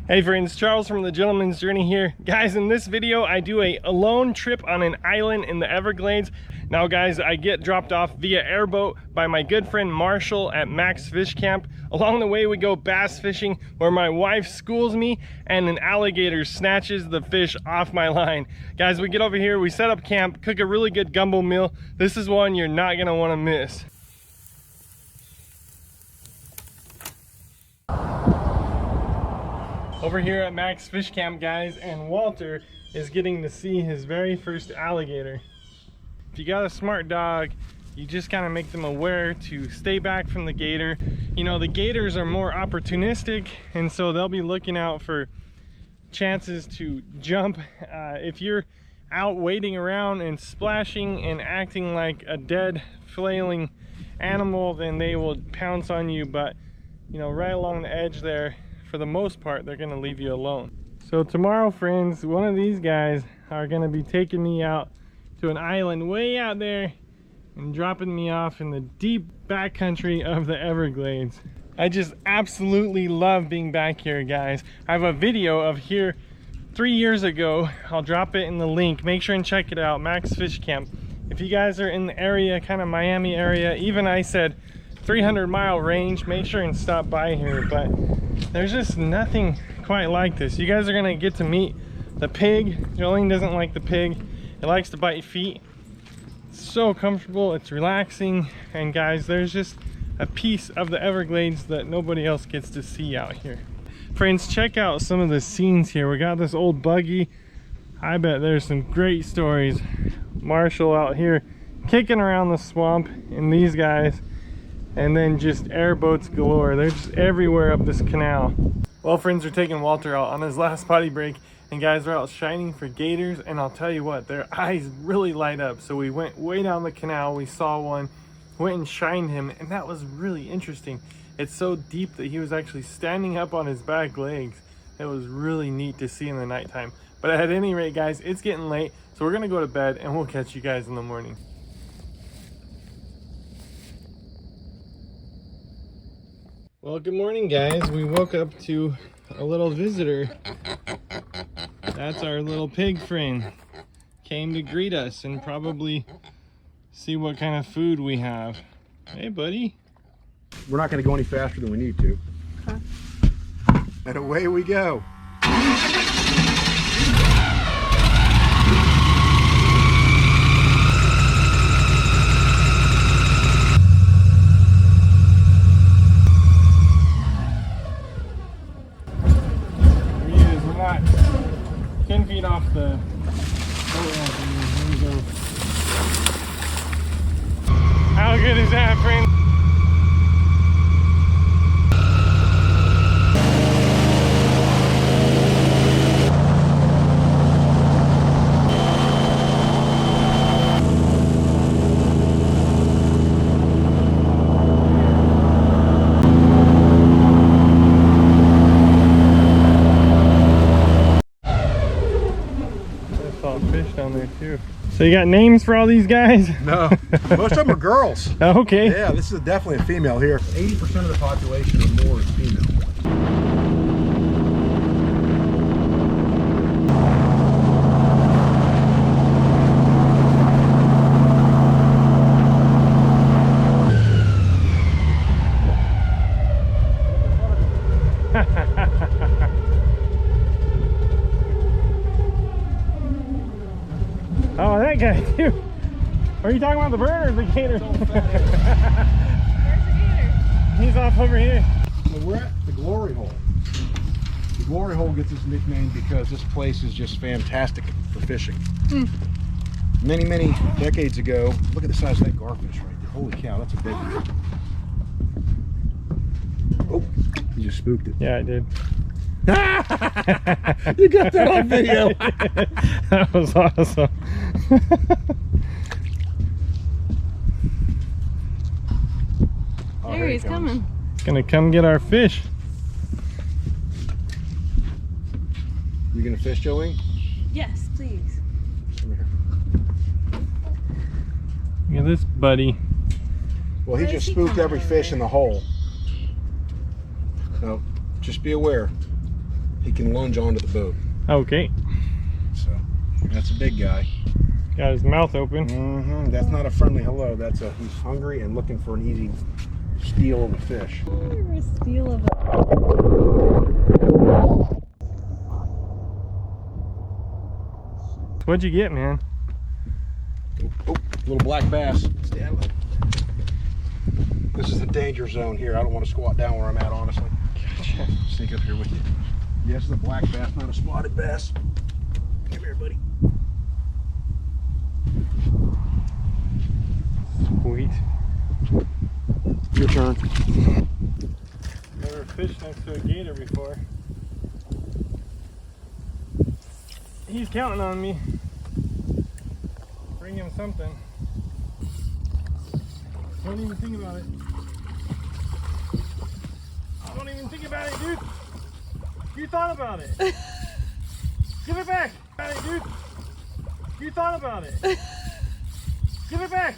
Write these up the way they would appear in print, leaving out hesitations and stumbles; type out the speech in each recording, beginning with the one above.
Hey friends, Charles from the Gentleman's Journey here. Guys, in this video, I do a alone trip on an island in the Everglades. Now guys, I get dropped off via airboat by my good friend Marshall at MACKS Fish Camp. Along the way, we go bass fishing where my wife schools me and an alligator snatches the fish off my line. Guys, we get over here, we set up camp, cook a really good gumbo meal. This is one you're not gonna wanna miss. Over here at MACKS Fish Camp, guys, and Walter is getting to see his very first alligator. If you got a smart dog, you just kind of make them aware to stay back from the gator. You know, the gators are more opportunistic, and so they'll be looking out for chances to jump. If you're out waiting around and splashing and acting like a dead, flailing animal, then they will pounce on you. But, you know, right along the edge there, for the most part, they're gonna leave you alone. So tomorrow, friends, one of these guys are gonna be taking me out to an island way out there and dropping me off in the deep backcountry of the Everglades. I just absolutely love being back here, guys. I have a video of here 3 years ago. I'll drop it in the link. Make sure and check it out, MACKS Fish Camp. If you guys are in the area, kind of Miami area, even I said 300-mile range, make sure and stop by here. But there's just nothing quite like this. You guys are gonna get to meet the pig. Jolene doesn't like the pig. It likes to bite feet. It's so comfortable, it's relaxing, and guys, there's just a piece of the Everglades that nobody else gets to see out here. Friends, check out some of the scenes here. We got this old buggy. I bet there's some great stories. Marshall out here kicking around the swamp, and these guys, and then just airboats galore. They're just everywhere up this canal. Well, friends, we're taking Walter out on his last potty break, and guys, we're out shining for gators, and I'll tell you what, their eyes really light up. So we went way down the canal, we saw one, went and shined him, and that was really interesting. It's so deep that he was actually standing up on his back legs. It was really neat to see in the nighttime. But at any rate, guys, it's getting late, so we're gonna go to bed, and we'll catch you guys in the morning. Well, good morning, guys. We woke up to a little visitor. That's our little pig friend. Came to greet us and probably see what kind of food we have. Hey, buddy. We're not going to go any faster than we need to. Okay. And away we go. Not 10 feet off the boat ramp. Here we go. How good is that, friend? Fish down there too. So you got names for all these guys? No, most of them are girls. Okay. Yeah, this is definitely a female here. 80% of the population or more is female. Oh, that guy too. Are you talking about the bird or the gator? Where's the gator? He's off over here. Well, we're at the Glory Hole. The Glory Hole gets its nickname because this place is just fantastic for fishing. Many, many decades ago, look at the size of that garfish right there. Holy cow, that's a big one. Oh, you just spooked it. Yeah, I did. You got that on video. That was awesome. Oh, There he's coming. Gonna come get our fish. You gonna fish, Jolene? Yes, please. Come here. Look at this buddy. Well, he Where just is he spooked coming every over? fish in the hole. So just be aware. he can lunge onto the boat. Okay. So that's a big guy. Got his mouth open. That's not a friendly hello. That's he's hungry and looking for an easy steal of a fish. A steal of What'd you get, man? Oh, little black bass. Stay out of it. This is the danger zone here. I don't want to squat down where I'm at, honestly. Gotcha. Sneak up here with you. Yes, it's a black bass, not a spotted bass. Come here, buddy. Sweet. Your turn. Never fished next to a gator before. He's counting on me. Bring him something. Don't even think about it. Don't even think about it, dude. You thought about it. Give it back. Dude. You thought about it. Give it back.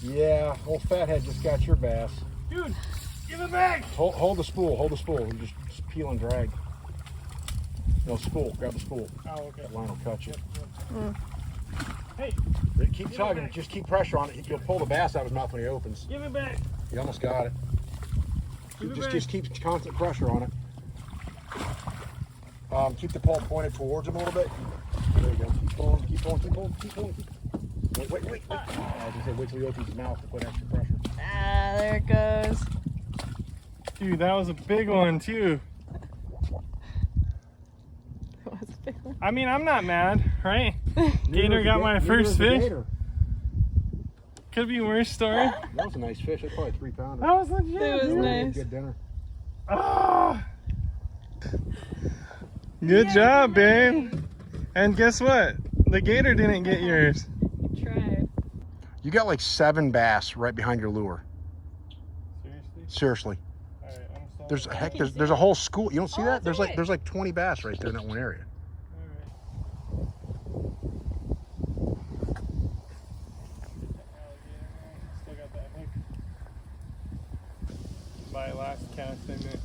Yeah, old fathead just got your bass. Dude, give it back. Hold the spool. Hold the spool. Just peel and drag. No, spool. Grab the spool. Oh, okay. That line will cut you. Hey, Keep tugging. Just keep pressure on it. You'll pull the bass out of his mouth when he opens. give it back. You almost got it. Give it Just keep constant pressure on it. Keep the pole pointed towards him a little bit. There you go. Keep pulling, keep pulling, keep pulling, keep pulling. Wait. I was gonna say wait till he opens his mouth to put extra pressure. Ah, there it goes. Dude, that was a big one too. That was a big one. I mean, I'm not mad, right? Gator got my first fish. Gator. Could be worse story. That was a nice fish. That's probably a 3-pounder. That was legit. It was dude. nice. Good dinner. Ah. Good job, babe. And guess what? The gator didn't get yours. You tried. You got like 7 bass right behind your lure. Seriously? Seriously. All right, I'm There's there's a whole school. You don't see that? There's like 20 bass right there in that one area. Still got that hook. My last cast in it.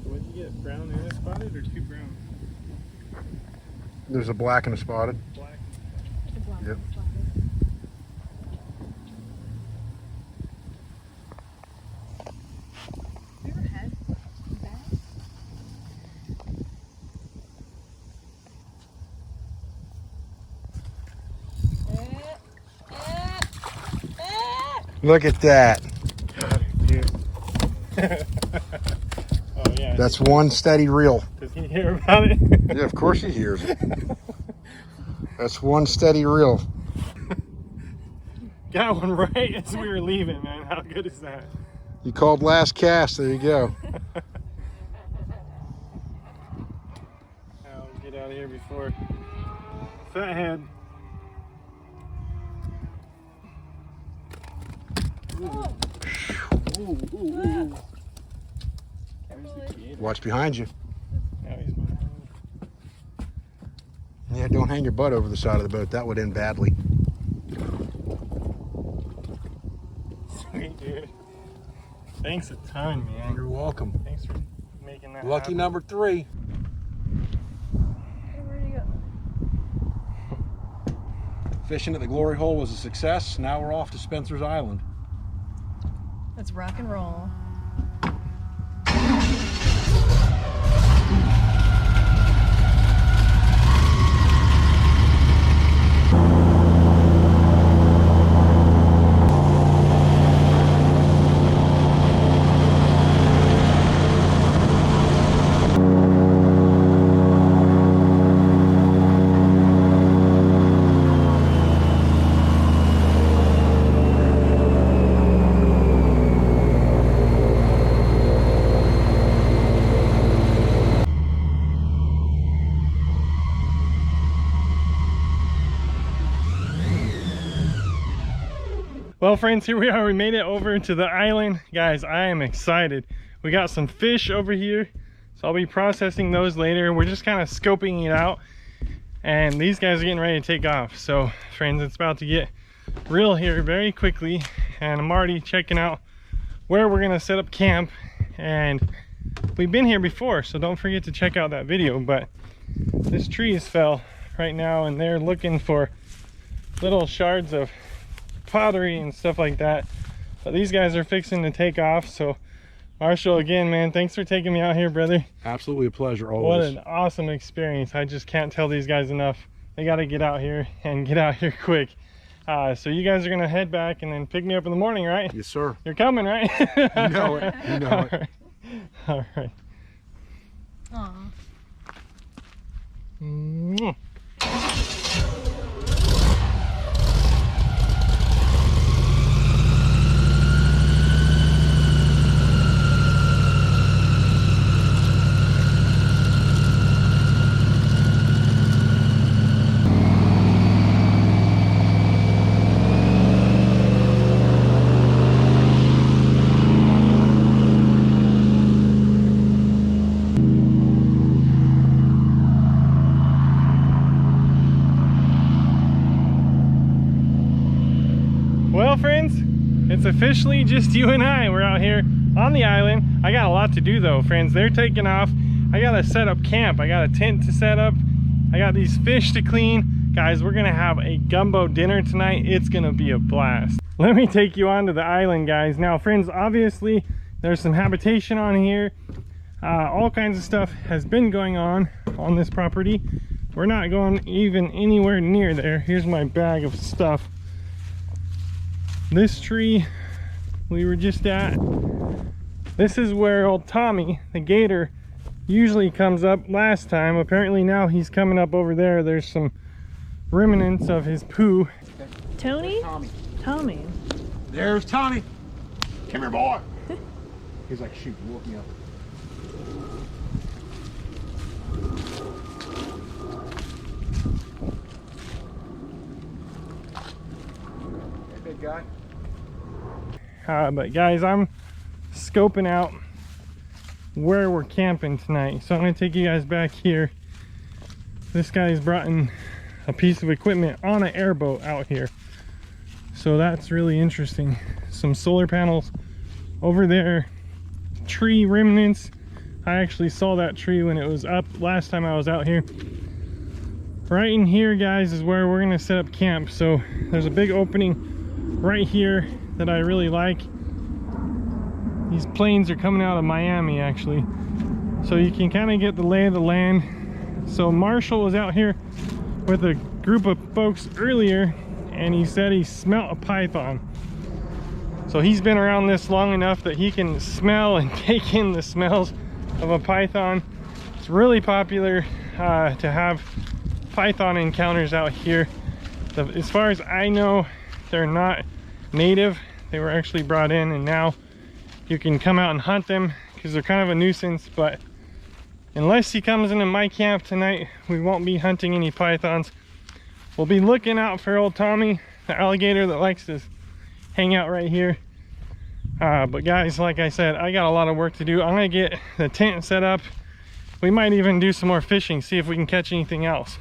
What'd you get? Brown and a spotted or 2 brown? There's a black and a spotted. Black. Yep. Have you ever had bass? Look at that. Oh yeah. That's one steady reel. Does he hear about it? Yeah, of course he hears it. That's one steady reel. Got one right as we were leaving, man. How good is that? You called last cast. There you go. I'll get out of here before fathead. Ooh. Watch behind you. Now he's behind me. Yeah, don't hang your butt over the side of the boat. That would end badly. Sweet, dude. Thanks a ton, man. You're welcome. Thanks for making that Lucky happen. number 3. Where'd you go? Fishing at the Glory Hole was a success. Now we're off to Spencer's Island. Let's rock and roll. Well, friends, here we are. We made it over to the island. Guys, I am excited. We got some fish over here, so I'll be processing those later. We're just kind of scoping it out. and these guys are getting ready to take off. So friends, it's about to get real here very quickly, and I'm already checking out where we're gonna set up camp. And we've been here before, so don't forget to check out that video. But this tree is fell right now, and they're looking for little shards of pottery and stuff like that. But these guys are fixing to take off. So Marshall, again, man, thanks for taking me out here, brother. Absolutely a pleasure, always. What an awesome experience. I just can't tell these guys enough. They got to get out here and get out here quick. So you guys are gonna head back and then pick me up in the morning, right? Yes, sir. You're coming, right? You know it. You know it. All right. Aw. Mwah. Well, friends, it's officially just you and I. We're out here on the island. I got a lot to do though, friends. They're taking off. I gotta set up camp. I got a tent to set up. I got these fish to clean. Guys, we're gonna have a gumbo dinner tonight. It's gonna be a blast. Let me take you onto the island, guys. Now, friends, obviously there's some habitation on here. All kinds of stuff has been going on this property. We're not going even anywhere near there. Here's my bag of stuff. This tree we were just at, this is where old Tommy, the gator, usually comes up last time. Apparently now he's coming up over there. There's some remnants of his poo. Tony? Tommy. There's Tommy. Come here, boy. He's like, shoot, woke me up. Hey, big guy. But guys, I'm scoping out where we're camping tonight. So I'm gonna take you guys back here. This guy's brought in a piece of equipment on an airboat out here. So that's really interesting. Some solar panels over there, tree remnants. I actually saw that tree when it was up last time I was out here. Right in here, guys, is where we're gonna set up camp. So there's a big opening right here that I really like. These planes are coming out of Miami, actually, so you can kind of get the lay of the land. So Marshall was out here with a group of folks earlier, and he said he smelt a python. So he's been around this long enough that he can smell and take in the smells of a python. It's really popular to have python encounters out here. As far as I know, they're not native. They were actually brought in, and now you can come out and hunt them because they're kind of a nuisance. But unless he comes into my camp tonight, we won't be hunting any pythons. We'll be looking out for old Tommy, the alligator that likes to hang out right here. But guys, like I said, I got a lot of work to do. I'm gonna get the tent set up. We might even do some more fishing, see if we can catch anything else.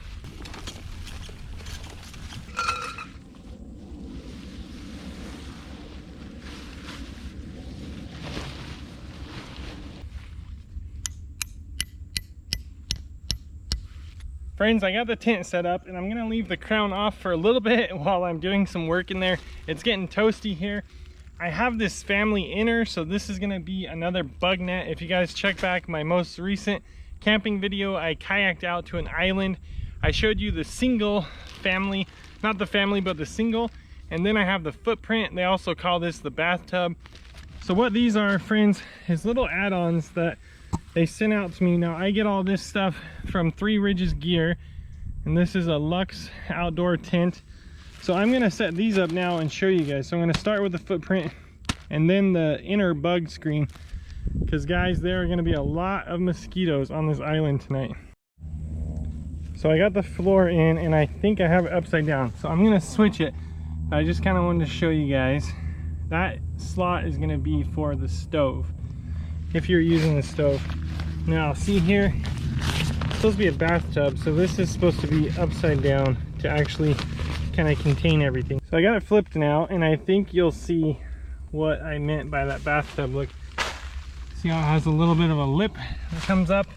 Friends, I got the tent set up, and I'm gonna leave the crown off for a little bit while I'm doing some work in there. It's getting toasty here. I have this family inner, so this is gonna be another bug net. If you guys check back my most recent camping video, I kayaked out to an island. I showed you the single family, not the family, but the single. And then I have the footprint. They also call this the bathtub. So what these are, friends, is little add-ons that they sent out to me. Now I get all this stuff from Three Ridges Gear, and this is a Luxe outdoor tent. So I'm gonna set these up now and show you guys. So I'm gonna start with the footprint and then the inner bug screen, because guys, there are gonna be a lot of mosquitoes on this island tonight. So I got the floor in, and I think I have it upside down, so I'm gonna switch it. I just kind of wanted to show you guys that slot is gonna be for the stove, if you're using the stove. Now see here, supposed to be a bathtub, so this is supposed to be upside down to actually kind of contain everything. So I got it flipped now, and I think you'll see what I meant by that bathtub. Look, see how it has a little bit of a lip that comes up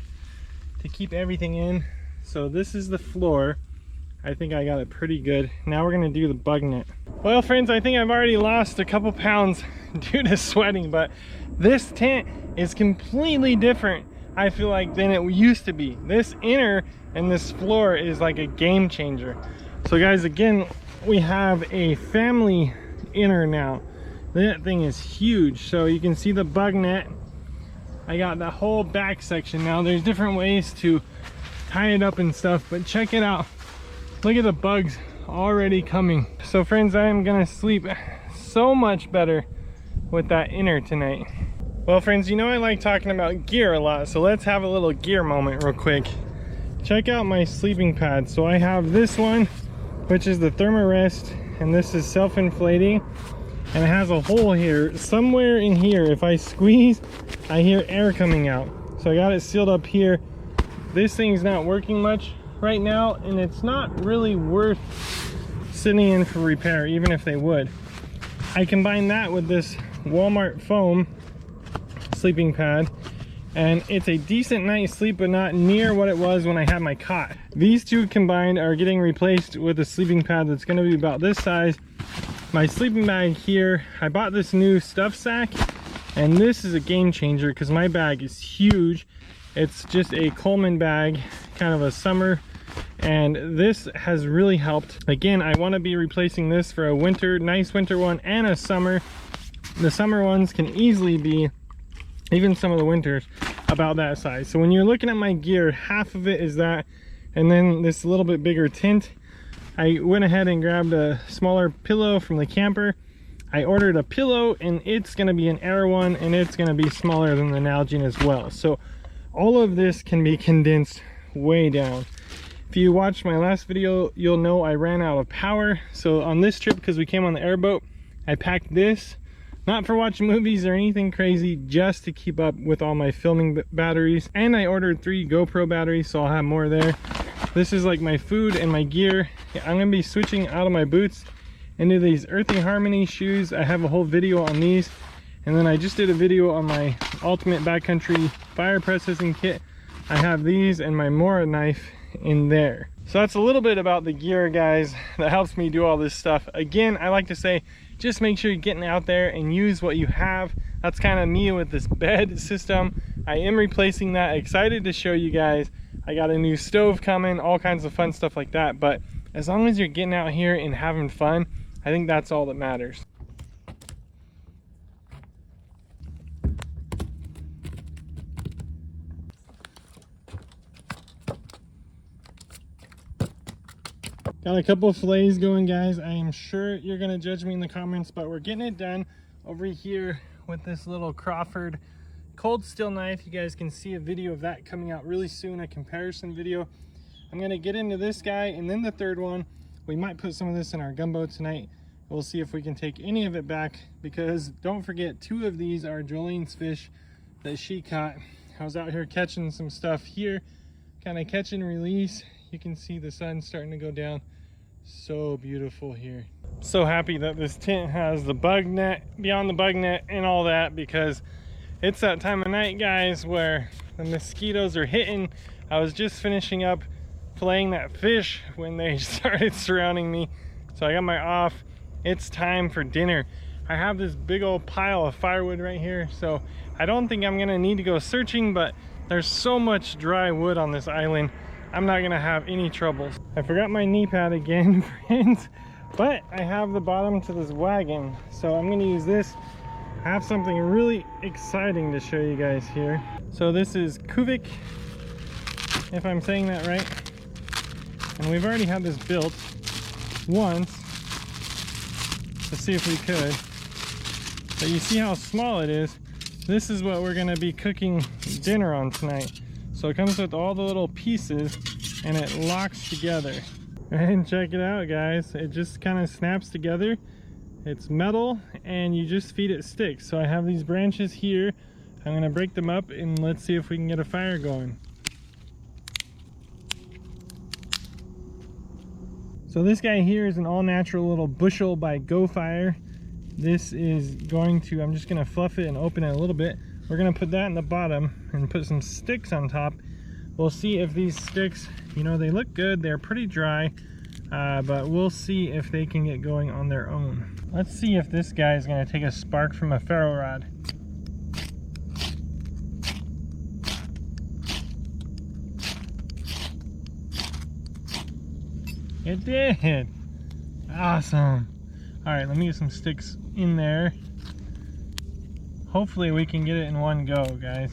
to keep everything in. So this is the floor. I think I got it pretty good. Now we're gonna do the bug net. Well friends, I think I've already lost a couple pounds due to sweating, but this tent is completely different, I feel like, than it used to be. This inner and this floor is like a game changer. So guys, again, we have a family inner now. That thing is huge. So you can see the bug net. I got the whole back section now. There's different ways to tie it up and stuff, but check it out. Look at the bugs already coming. So friends, I am gonna sleep so much better with that inner tonight. Well friends, you know I like talking about gear a lot, so let's have a little gear moment real quick. Check out my sleeping pad. So I have this one, which is the Thermarest, and this is self-inflating, and it has a hole here. Somewhere in here, if I squeeze, I hear air coming out. So I got it sealed up here. This thing's not working much right now, and it's not really worth sitting in for repair, even if they would. I combine that with this Walmart foam sleeping pad, and it's a decent night's sleep, but not near what it was when I had my cot. These two combined are getting replaced with a sleeping pad that's going to be about this size. My sleeping bag here, I bought this new stuff sack, and this is a game changer because my bag is huge. It's just a Coleman bag, kind of a summer, and this has really helped. Again, I want to be replacing this for a winter, nice winter one, and a summer. The summer ones can easily be, even some of the winters, about that size. So when you're looking at my gear, half of it is that, and then this little bit bigger tent. I went ahead and grabbed a smaller pillow from the camper. I ordered a pillow, and it's going to be an Air one, and it's going to be smaller than the Nalgene as well. So all of this can be condensed way down. If you watched my last video, you'll know I ran out of power. So on this trip, because we came on the airboat, I packed this, not for watching movies or anything crazy, just to keep up with all my filming batteries. And I ordered 3 GoPro batteries, so I'll have more there. This is like my food and my gear. I'm gonna be switching out of my boots into these Earthing Harmony shoes. I have a whole video on these. And then I just did a video on my ultimate backcountry fire processing kit. I have these and my Mora knife in there. So that's a little bit about the gear, guys, that helps me do all this stuff. Again, I like to say, just make sure you're getting out there and use what you have. That's kind of me with this bed system. I am replacing that. Excited to show you guys. I got a new stove coming, all kinds of fun stuff like that. But as long as you're getting out here and having fun, I think that's all that matters. Got a couple of fillets going, guys. I am sure you're gonna judge me in the comments, but we're getting it done over here with this little Crawford cold steel knife. You guys can see a video of that coming out really soon, a comparison video. I'm gonna get into this guy, and then the third one, we might put some of this in our gumbo tonight. We'll see if we can take any of it back, because don't forget, 2 of these are Jolene's fish that she caught. I was out here catching some stuff here, kind of catch and release. You can see the sun starting to go down. So beautiful here. So happy that this tent has the bug net, beyond the bug net and all that, because it's that time of night, guys, where the mosquitoes are hitting. I was just finishing up filleting that fish when they started surrounding me. So I got my off. It's time for dinner. I have this big old pile of firewood right here, so I don't think I'm gonna need to go searching, but there's so much dry wood on this island, I'm not gonna have any troubles. I forgot my knee pad again, friends, but I have the bottom to this wagon, so I'm gonna use this. I have something really exciting to show you guys here. So this is Kuvik, if I'm saying that right, and we've already had this built once to see if we could, but you see how small it is. This is what we're gonna be cooking dinner on tonight. So it comes with all the little pieces and it locks together. And check it out, guys. It just kind of snaps together. It's metal and you just feed it sticks. So I have these branches here. I'm gonna break them up and let's see if we can get a fire going. So this guy here is an all-natural little bushel by Go Fire. This is going to, I'm just going to fluff it and open it a little bit. We're going to put that in the bottom and put some sticks on top. We'll see if these sticks, you know, they look good. They're pretty dry, but we'll see if they can get going on their own. Let's see if this guy is going to take a spark from a ferro rod. It did. Awesome. All right, let me get some sticks in there. Hopefully we can get it in one go, guys.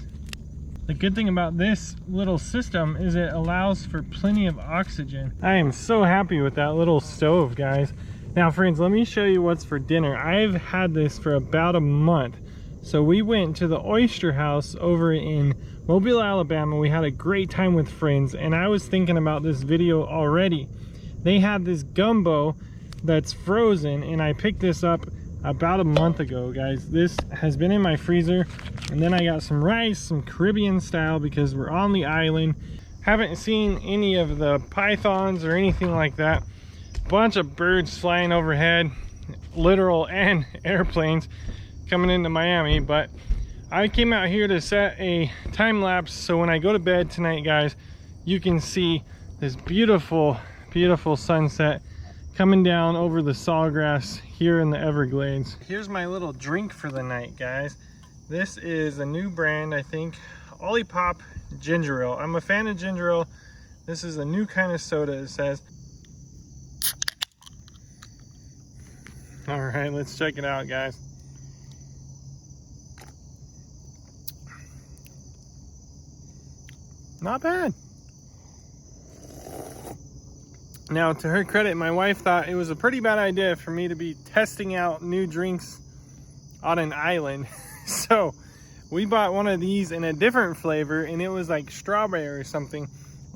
The good thing about this little system is it allows for plenty of oxygen. I am so happy with that little stove, guys. Now, friends, let me show you what's for dinner. I've had this for about a month. So we went to the Oyster House over in Mobile, Alabama. We had a great time with friends, and I was thinking about this video already. They had this gumbo that's frozen, and I picked this up about a month ago, guys. This has been in my freezer, and then I got some rice, some Caribbean style, because we're on the island. Haven't seen any of the pythons or anything like that. Bunch of birds flying overhead, literal and airplanes coming into Miami. But I came out here to set a time lapse, so when I go to bed tonight, guys, you can see this beautiful sunset coming down over the sawgrass here in the Everglades. Here's my little drink for the night, guys. This is a new brand, I think, Olipop Ginger Ale. I'm a fan of ginger ale. This is a new kind of soda, it says. All right, let's check it out, guys. Not bad. Now, to her credit, my wife thought it was a pretty bad idea for me to be testing out new drinks on an island. So we bought one of these in a different flavor, and it was like strawberry or something.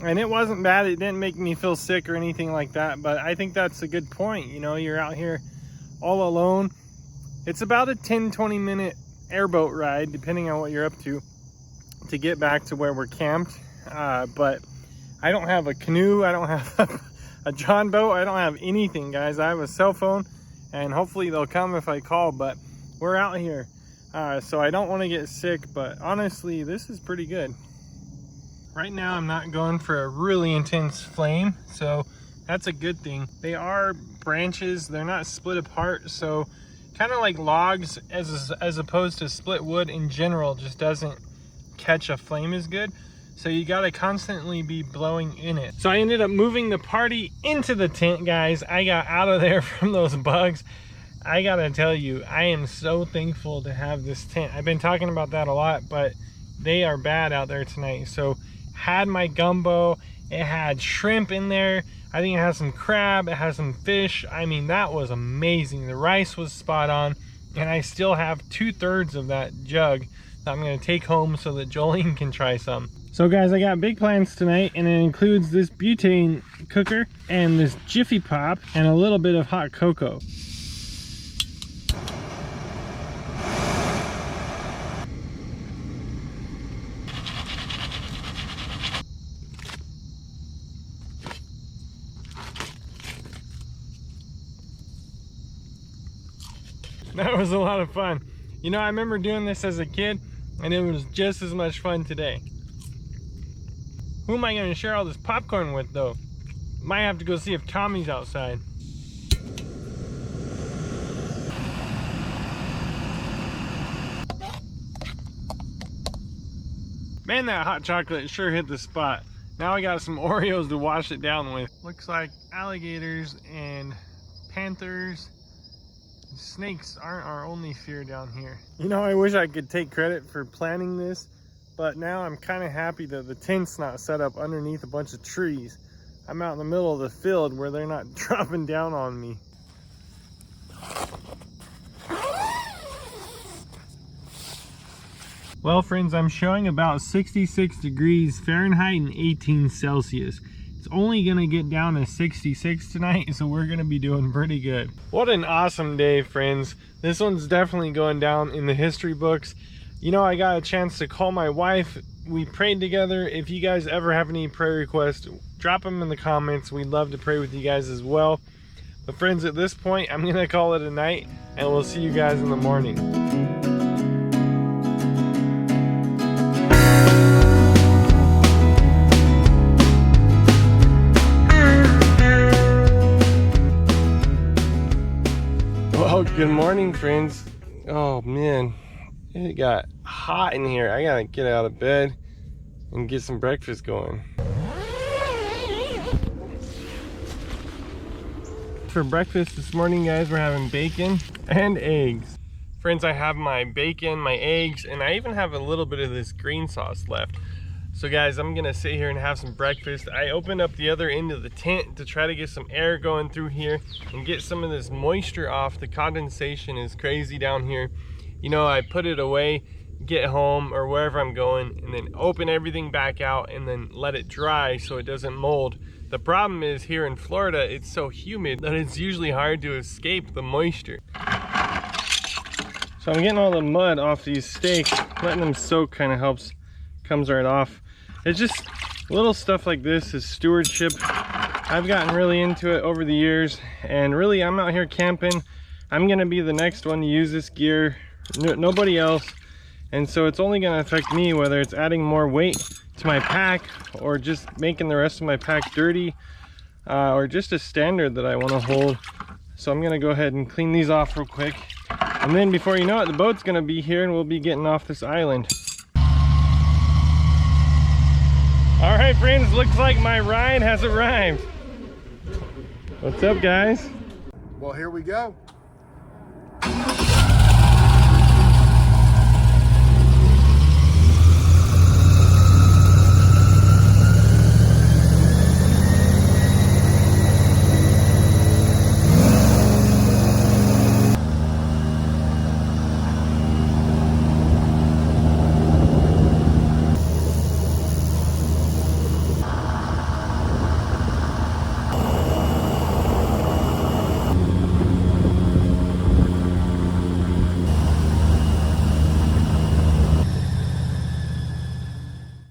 And it wasn't bad. It didn't make me feel sick or anything like that. But I think that's a good point. You know, you're out here all alone. It's about a 10-20 minute airboat ride, depending on what you're up to get back to where we're camped. But I don't have a canoe. I don't have a John boat. I don't have anything, guys. I have a cell phone, and hopefully they'll come if I call, but we're out here. So I don't want to get sick, but honestly, this is pretty good. Right now, I'm not going for a really intense flame, so that's a good thing. They are branches. They're not split apart, so kind of like logs as opposed to split wood in general just doesn't catch a flame as good. So you gotta constantly be blowing in it. So I ended up moving the party into the tent, guys. I got out of there from those bugs. I gotta tell you, I am so thankful to have this tent. I've been talking about that a lot, but they are bad out there tonight. So had my gumbo, it had shrimp in there. I think it has some crab, it has some fish. I mean, that was amazing. The rice was spot on, and I still have 2/3 of that jug that I'm gonna take home so that Jolene can try some. So guys, I got big plans tonight, and it includes this butane cooker and this Jiffy Pop and a little bit of hot cocoa. That was a lot of fun. You know, I remember doing this as a kid, and it was just as much fun today. Who am I going to share all this popcorn with, though? Might have to go see if Tommy's outside. Man, that hot chocolate sure hit the spot. Now I got some Oreos to wash it down with. Looks like alligators and panthers and snakes aren't our only fear down here. You know, I wish I could take credit for planning this, but now I'm kind of happy that the tent's not set up underneath a bunch of trees. I'm out in the middle of the field where they're not dropping down on me. Well, friends, I'm showing about 66 degrees Fahrenheit and 18 Celsius. It's only gonna get down to 66 tonight, so we're gonna be doing pretty good. What an awesome day, friends. This one's definitely going down in the history books. You know, I got a chance to call my wife. We prayed together. If you guys ever have any prayer requests, drop them in the comments. We'd love to pray with you guys as well. But friends, at this point, I'm gonna call it a night, and we'll see you guys in the morning. Well, good morning, friends. Oh man, it got hot in here. I gotta get out of bed and get some breakfast going. For breakfast this morning, guys, we're having bacon and eggs. Friends, I have my bacon, my eggs, and I even have a little bit of this green sauce left. So guys, I'm gonna sit here and have some breakfast. I opened up the other end of the tent to try to get some air going through here and get some of this moisture off. The condensation is crazy down here. You know, I put it away, get home or wherever I'm going, and then open everything back out and then let it dry so it doesn't mold. The problem is here in Florida, it's so humid that it's usually hard to escape the moisture. So I'm getting all the mud off these steaks. Letting them soak kind of helps, comes right off. It's just little stuff like this is stewardship. I've gotten really into it over the years, and really I'm out here camping. I'm gonna be the next one to use this gear, nobody else. And so it's only gonna affect me, whether it's adding more weight to my pack or just making the rest of my pack dirty, or just a standard that I wanna hold. So I'm gonna go ahead and clean these off real quick. And then before you know it, the boat's gonna be here and we'll be getting off this island. All right, friends, looks like my ride has arrived. What's up, guys? Well, here we go.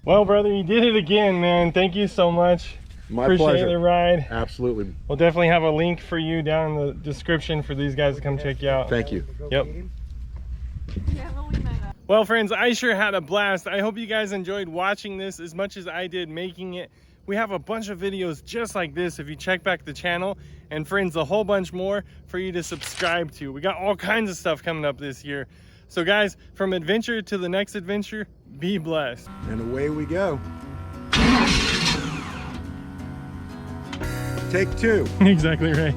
Well, brother, you did it again, man. Thank you so much. My Appreciate pleasure. the ride. Absolutely. We'll definitely have a link for you down in the description for these guys to come check you out. Thank you. Yep. Well, friends, I sure had a blast. I hope you guys enjoyed watching this as much as I did making it. We have a bunch of videos just like this if you check back the channel, and friends, a whole bunch more for you to subscribe to. We got all kinds of stuff coming up this year. So guys, from adventure to the next adventure, be blessed. And away we go. Take two. Exactly right.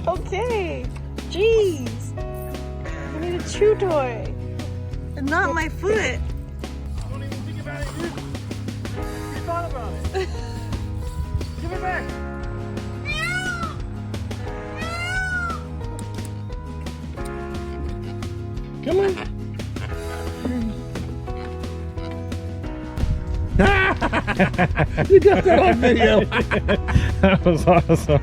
Okay. Jeez. I need a chew toy. And not my foot. Don't even think about it, dude. You thought about it. Give it back. Come on. You got that on video. That was awesome.